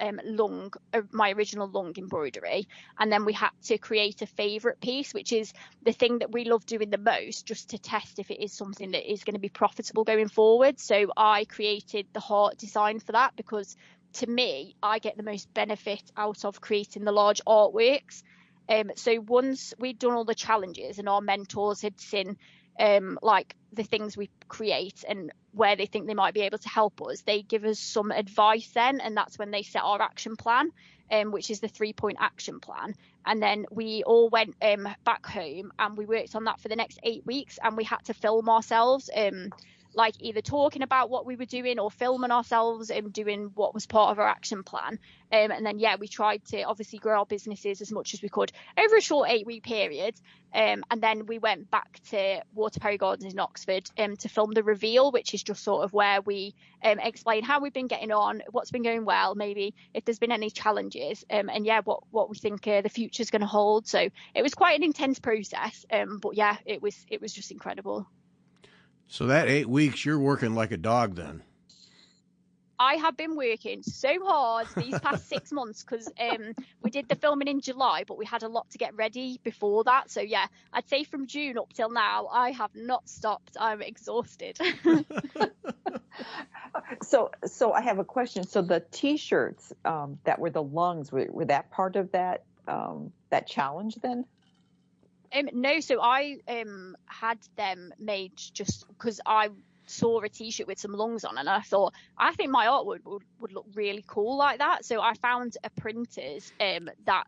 my original lung embroidery, and then we had to create a favourite piece, which is the thing that we love doing the most, just to test if it is something that is going to be profitable going forward. So I created the heart design for that, because to me, I get the most benefit out of creating the large artworks. So once we'd done all the challenges and our mentors had seen like the things we create and where they think they might be able to help us, they give us some advice then, and that's when they set our action plan, which is the 3-point action plan. And then we all went back home and we worked on that for the next 8 weeks, and we had to film ourselves like either talking about what we were doing or filming ourselves and doing what was part of our action plan. And then, we tried to obviously grow our businesses as much as we could over a short 8-week period. And then we went back to Waterperry Gardens in Oxford to film the reveal, which is just sort of where we explain how we've been getting on, what's been going well, maybe if there's been any challenges, and what we think the future is going to hold. So it was quite an intense process, but it was just incredible. So that 8 weeks, you're working like a dog then. I have been working so hard these past 6 months, because we did the filming in July, but we had a lot to get ready before that. So I'd say from June up till now, I have not stopped. I'm exhausted. So I have a question. So the T-shirts that were the lungs, were that part of that challenge then? No, so I had them made just because I saw a T-shirt with some lungs on, and I thought, I think my art would look really cool like that. So I found a printers that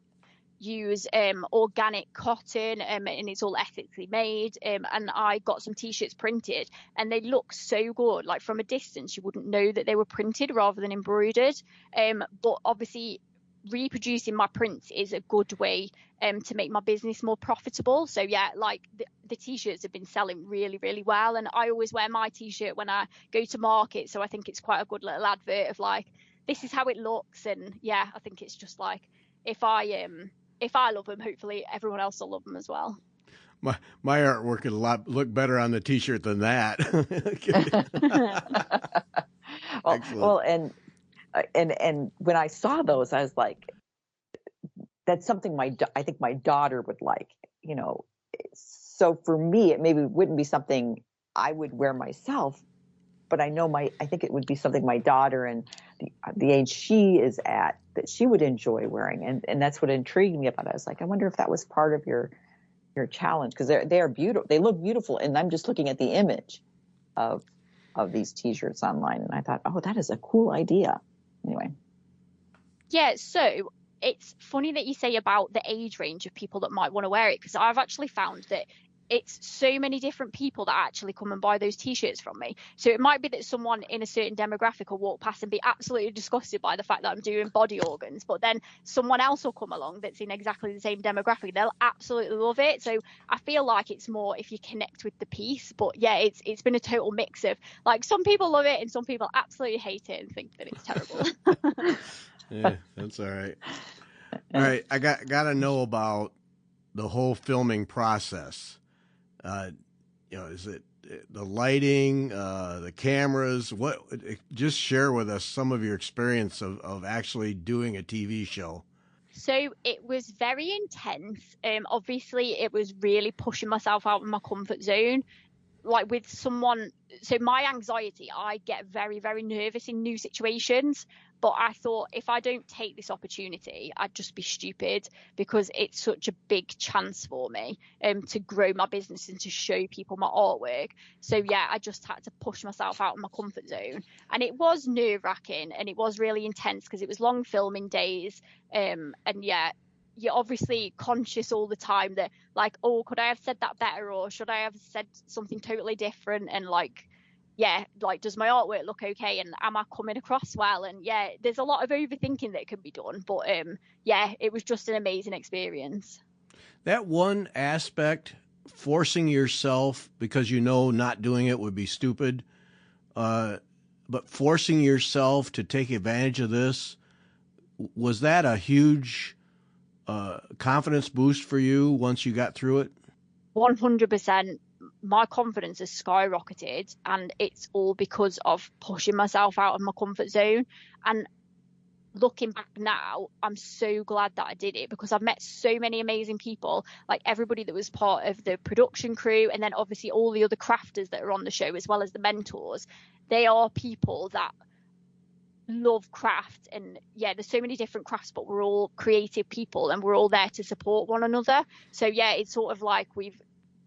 use organic cotton, and it's all ethically made, and I got some T-shirts printed, and they look so good. Like from a distance, you wouldn't know that they were printed rather than embroidered. But obviously, reproducing my prints is a good way to make my business more profitable. So like the T-shirts have been selling really, really well, and I always wear my T-shirt when I go to market, so I think it's quite a good little advert of like, this is how it looks. And I think it's just like, if I love them, hopefully everyone else will love them as well. My artwork would look better on the T-shirt than that. well, and when I saw those, I was like, that's something I think my daughter would like, So for me, it maybe wouldn't be something I would wear myself, but I think it would be something my daughter and the age she is at that she would enjoy wearing, and that's what intrigued me about it. I was like, I wonder if that was part of your challenge, because they are beautiful. They look beautiful, and I'm just looking at the image of these T-shirts online, and I thought, oh, that is a cool idea. Anyway. Yeah, so it's funny that you say about the age range of people that might want to wear it, because I've actually found that it's so many different people that actually come and buy those T-shirts from me. So it might be that someone in a certain demographic will walk past and be absolutely disgusted by the fact that I'm doing body organs, but then someone else will come along that's in exactly the same demographic. They'll absolutely love it. So I feel like it's more if you connect with the piece. But it's been a total mix of like, some people love it and some people absolutely hate it and think that it's terrible. Yeah, that's all right. All right, I got to know about the whole filming process. Is it the lighting, the cameras? Just share with us some of your experience of actually doing a TV show. So it was very intense. Obviously, it was really pushing myself out of my comfort zone. Like with someone, so my anxiety, I get very, very nervous in new situations. But I thought, if I don't take this opportunity, I'd just be stupid, because it's such a big chance for me to grow my business and to show people my artwork. So I just had to push myself out of my comfort zone. And it was nerve-wracking, and it was really intense because it was long filming days. You're obviously conscious all the time that like, oh, could I have said that better, or should I have said something totally different? And like, yeah, like, does my artwork look okay, and am I coming across well? And yeah, there's a lot of overthinking that can be done, but yeah, it was just an amazing experience. That one aspect, forcing yourself because you know not doing it would be stupid, but forcing yourself to take advantage of this, was that a huge confidence boost for you once you got through it? 100%. My confidence has skyrocketed, and it's all because of pushing myself out of my comfort zone. And looking back now, I'm so glad that I did it, because I've met so many amazing people, like everybody that was part of the production crew, and then obviously all the other crafters that are on the show, as well as the mentors. They are people that love craft, and yeah, there's so many different crafts, but we're all creative people, and we're all there to support one another. So yeah, it's sort of like we've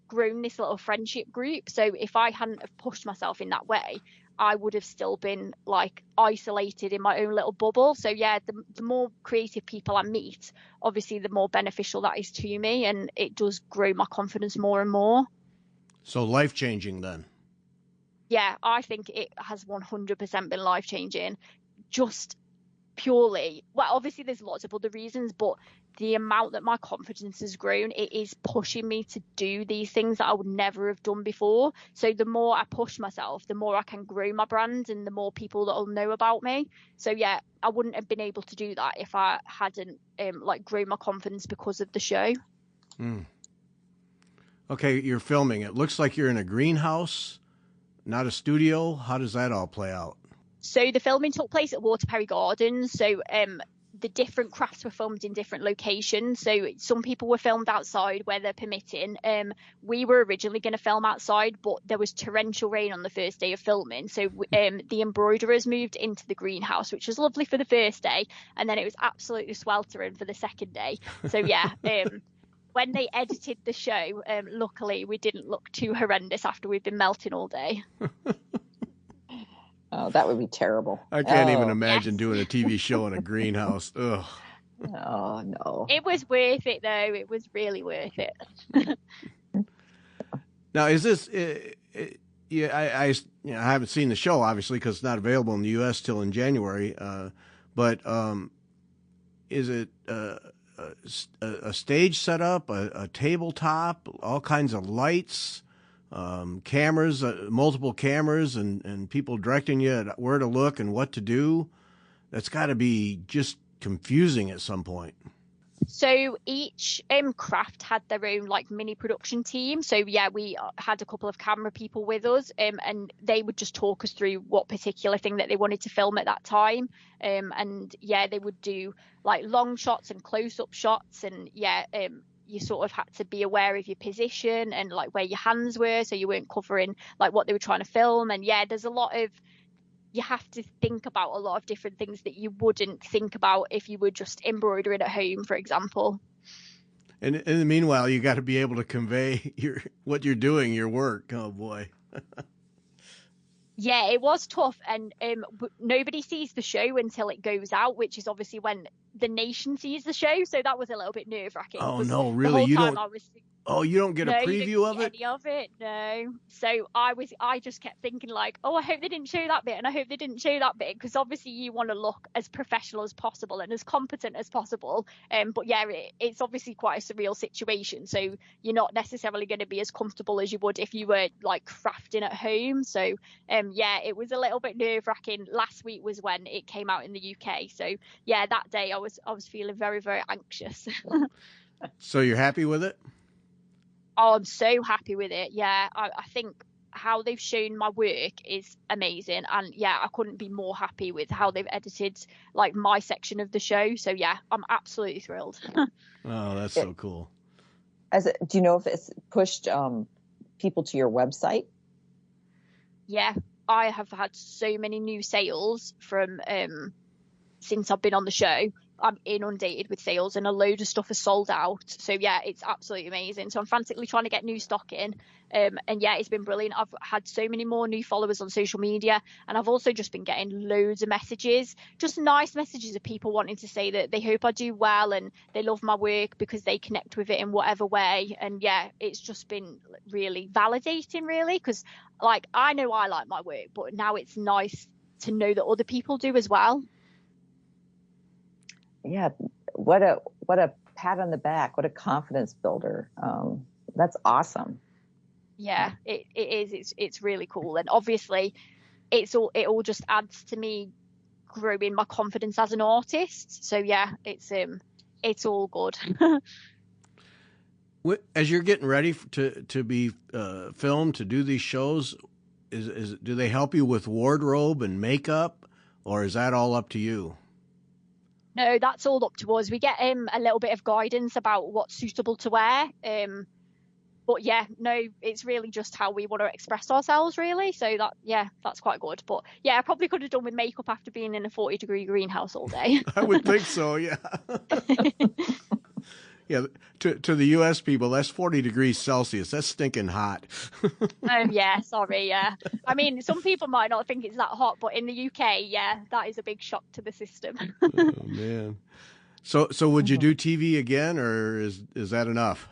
grown this little friendship group. So if I hadn't have pushed myself in that way, I would have still been like isolated in my own little bubble. So yeah, the more creative people I meet, obviously the more beneficial that is to me, and it does grow my confidence more and more. So life-changing then. Yeah, I think it has 100% been life-changing. Just purely, well, obviously there's lots of other reasons, but the amount that my confidence has grown, it is pushing me to do these things that I would never have done before. So the more I push myself, the more I can grow my brand, and the more people that will know about me. So yeah, I wouldn't have been able to do that if I hadn't like grown my confidence because of the show. Okay, you're filming. It looks like you're in a greenhouse, not a studio. How does that all play out? So the filming took place at Waterperry Gardens. So the different crafts were filmed in different locations. So some people were filmed outside where they're permitting. We were originally going to film outside, but there was torrential rain on the first day of filming. So the embroiderers moved into the greenhouse, which was lovely for the first day. And then it was absolutely sweltering for the second day. So yeah, when they edited the show, luckily we didn't look too horrendous after we've been melting all day. Oh, that would be terrible. I can't even imagine doing a TV show in a greenhouse. Ugh. Oh, no. It was worth it, though. It was really worth it. Now, is this? Yeah, I haven't seen the show obviously because it's not available in the U.S. till in January. But is it a stage setup, a tabletop, all kinds of lights? Cameras, multiple cameras, and people directing you at where to look and what to do? That's got to be just confusing at some point. So each craft had their own like mini production team. So yeah, we had a couple of camera people with us, and they would just talk us through what particular thing that they wanted to film at that time. And yeah, they would do like long shots and close-up shots, and yeah, you sort of had to be aware of your position and like where your hands were, so you weren't covering like what they were trying to film. And yeah, there's a lot of, you have to think about a lot of different things that you wouldn't think about if you were just embroidering at home, for example. And in the meanwhile, you got to be able to convey what you're doing, your work. Oh boy. Yeah, it was tough, and nobody sees the show until it goes out, which is obviously when the nation sees the show. So that was a little bit nerve-wracking. Oh no, really? You don't? Oh, you don't get a preview of it? Any of it? No. So I just kept thinking like, oh, I hope they didn't show that bit, and I hope they didn't show that bit, because obviously you want to look as professional as possible and as competent as possible. But yeah, it's obviously quite a surreal situation. So you're not necessarily going to be as comfortable as you would if you were like crafting at home. So yeah, it was a little bit nerve-wracking. Last week was when it came out in the UK. So yeah, that day I was feeling very, very anxious. So you're happy with it? Oh, I'm so happy with it. Yeah, I think how they've shown my work is amazing, and yeah, I couldn't be more happy with how they've edited like my section of the show. So yeah, I'm absolutely thrilled. Oh, that's so cool. Do you know if it's pushed people to your website? Yeah, I have had so many new sales from since I've been on the show. I'm inundated with sales and a load of stuff is sold out. So yeah, it's absolutely amazing. So I'm frantically trying to get new stock in. And yeah, it's been brilliant. I've had so many more new followers on social media, and I've also just been getting loads of messages, just nice messages of people wanting to say that they hope I do well and they love my work because they connect with it in whatever way. And yeah, it's just been really validating, really, because like I know I like my work, but now it's nice to know that other people do as well. Yeah, what a pat on the back, what a confidence builder. That's awesome. Yeah, it is. It's really cool, and obviously, it all just adds to me growing my confidence as an artist. So yeah, it's all good. As you're getting ready to be filmed, to do these shows, do they help you with wardrobe and makeup, or is that all up to you? No, that's all up to us. We get a little bit of guidance about what's suitable to wear. But yeah, no, it's really just how we want to express ourselves, really. So that's quite good. But yeah, I probably could have done with makeup after being in a 40-degree greenhouse all day. I would think so, yeah. Yeah, to the U.S. people, that's 40 degrees Celsius. That's stinking hot. Oh, yeah, sorry, yeah. I mean, some people might not think it's that hot, but in the UK, yeah, that is a big shock to the system. Oh, man. So would you do TV again, or is that enough?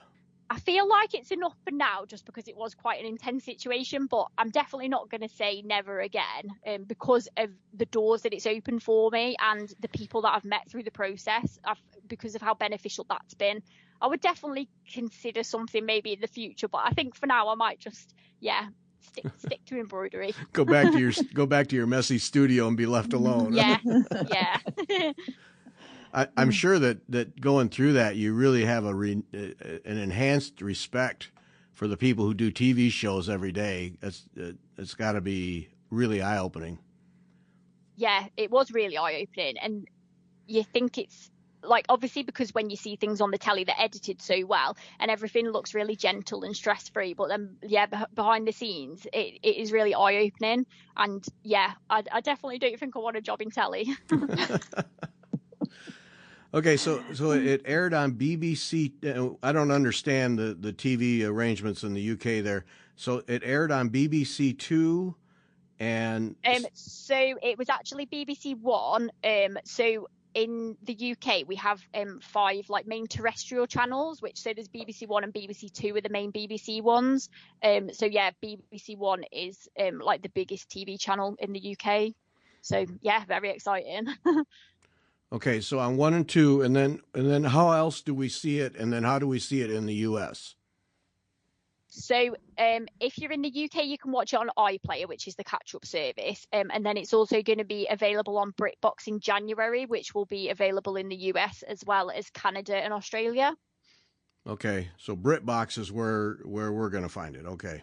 I feel like it's enough for now, just because it was quite an intense situation, but I'm definitely not going to say never again, because of the doors that it's opened for me and the people that I've met through the process, because of how beneficial that's been. I would definitely consider something maybe in the future, but I think for now I might just, stick to embroidery. Go back to your messy studio and be left alone. Yeah, yeah. I'm sure that going through that, you really have an enhanced respect for the people who do TV shows every day. It's got to be really eye-opening. Yeah, it was really eye-opening. And you think it's like, obviously, because when you see things on the telly, they're edited so well and everything looks really gentle and stress-free. But then, yeah, behind the scenes, it is really eye-opening. And yeah, I definitely don't think I want a job in telly. Okay, so it aired on BBC. I don't understand the TV arrangements in the UK there. So it aired on BBC Two, and so it was actually BBC One. So in the UK we have 5 like main terrestrial channels, so there's BBC One and BBC Two are the main BBC ones. So yeah, BBC One is like the biggest TV channel in the UK. So yeah, very exciting. Okay, so on 1 and 2, and then how else do we see it, and then how do we see it in the US? So if you're in the UK, you can watch it on iPlayer, which is the catch-up service, and then it's also going to be available on BritBox in January, which will be available in the US as well as Canada and Australia. Okay, so BritBox is where we're going to find it. Okay.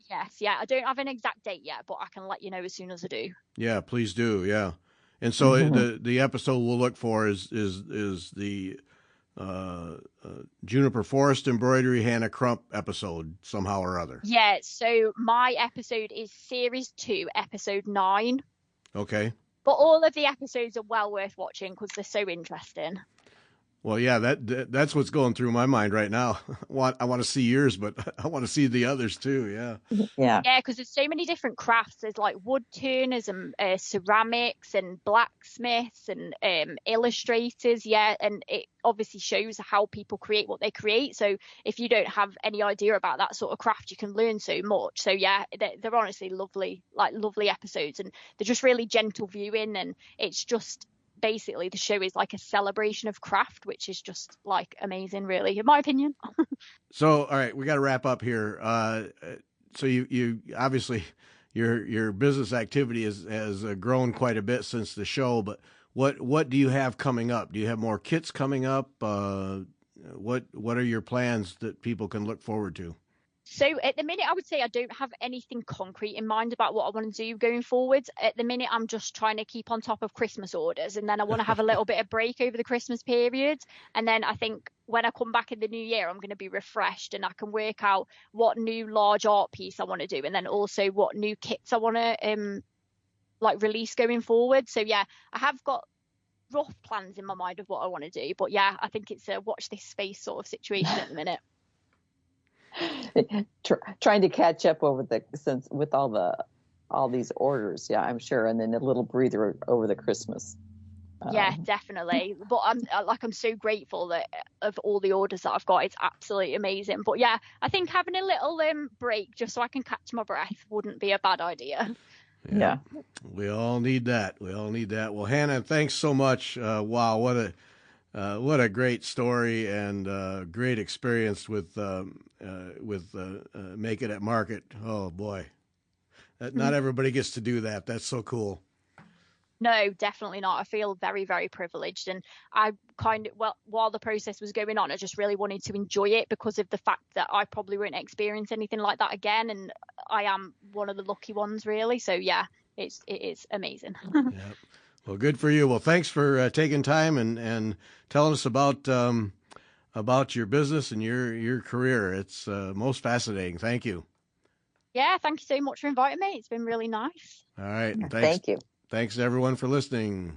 Yes, yeah. I don't have an exact date yet, but I can let you know as soon as I do. Yeah, please do. Yeah. And so the episode we'll look for is the Juniper Forest Embroidery Hannah Crump episode somehow or other. Yeah, so my episode is Series 2, Episode 9. Okay. But all of the episodes are well worth watching because they're so interesting. Well, yeah, that's what's going through my mind right now. I want to see yours, but I want to see the others too. Yeah. Yeah, because there's so many different crafts. There's like wood turners and ceramics and blacksmiths and illustrators. Yeah, and it obviously shows how people create what they create. So if you don't have any idea about that sort of craft, you can learn so much. So yeah, they're honestly lovely episodes, and they're just really gentle viewing, and it's just. Basically, the show is like a celebration of craft, which is just like amazing, really, in my opinion. So, all right, we got to wrap up here. So you obviously your business activity has grown quite a bit since the show. But what do you have coming up? Do you have more kits coming up? What are your plans that people can look forward to? So at the minute, I would say I don't have anything concrete in mind about what I want to do going forward. At the minute, I'm just trying to keep on top of Christmas orders, and then I want to have a little bit of break over the Christmas period. And then I think when I come back in the new year, I'm going to be refreshed, and I can work out what new large art piece I want to do, and then also what new kits I want to release going forward. So yeah, I have got rough plans in my mind of what I want to do. But yeah, I think it's a watch this space sort of situation at the minute. Trying to catch up with all these orders. Yeah, I'm sure. And then a little breather over the Christmas. Yeah, definitely. But I'm so grateful that of all the orders that I've got, it's absolutely amazing. But yeah, I think having a little break just so I can catch my breath wouldn't be a bad idea. Yeah. We all need that. Well, Hannah, thanks so much. Wow, what a great story and great experience with Make It at Market. Oh boy, not everybody gets to do that. That's so cool. No, definitely not. I feel very, very privileged. And I while the process was going on, I just really wanted to enjoy it because of the fact that I probably won't experience anything like that again. And I am one of the lucky ones, really. So yeah, it is amazing. Yeah. Well, good for you. Well, thanks for taking time and telling us about your business and your career. It's most fascinating. Thank you. Yeah, thank you so much for inviting me. It's been really nice. All right. Thanks. Thank you. Thanks, everyone, for listening.